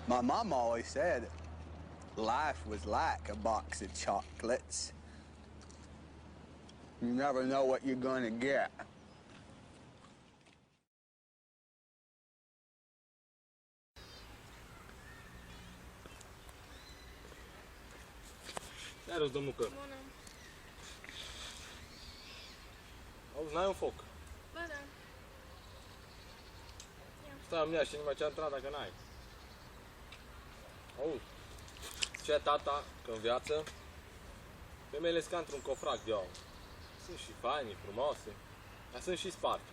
My mom always said life was like a box of chocolates. You never know what you're gonna get. Servus, domnul Că. Bună. Auzi, n-ai un foc? Ba da. Stai, îmi ia și numai ce-a intrat dacă n-ai. Auzi, ce tata că în viață femeile sunt ca într-un cofrac de aur. Sunt și faine, frumoase, dar sunt și sparte.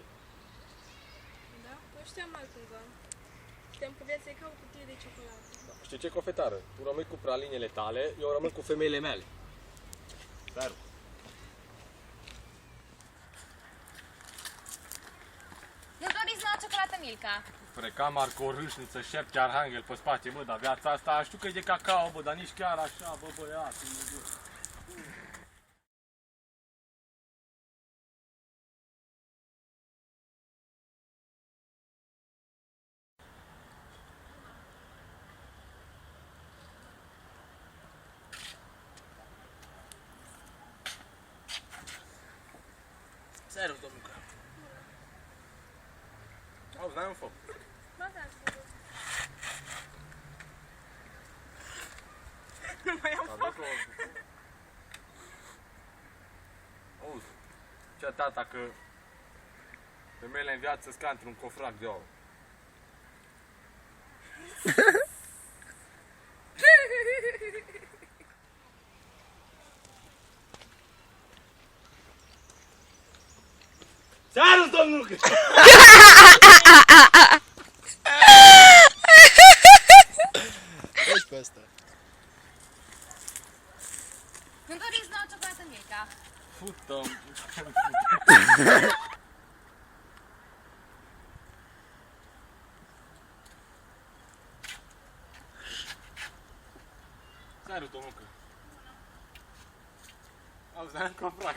Da? Eu știam altcumva. Știam că viața e ca o cutie de ciocolată. Da. Știi ce, cofetară? Tu rămâi cu pralinele tale, eu rămân cu femeile mele. Servus. Nu doriți la o ciocolată Milka? Precamar cu o râșniță, șepte arhanghel pe spate, bă, dar viața asta știu că e de cacao, bă, dar nici chiar așa, bă, băiatul. Servus, domnul Că. Auzi, n-ai un foc? Ba da, sigur. Nu mai am foc. Auzi, ce tata că femeile în viață sunt ca într-un cofrac de aur. Servus, domnul Că! Ești pe asta. Nu doriți la o ciocolată Milka? Fută-mi! Servus, domnul Că! Auzi, n-ai un cofrac.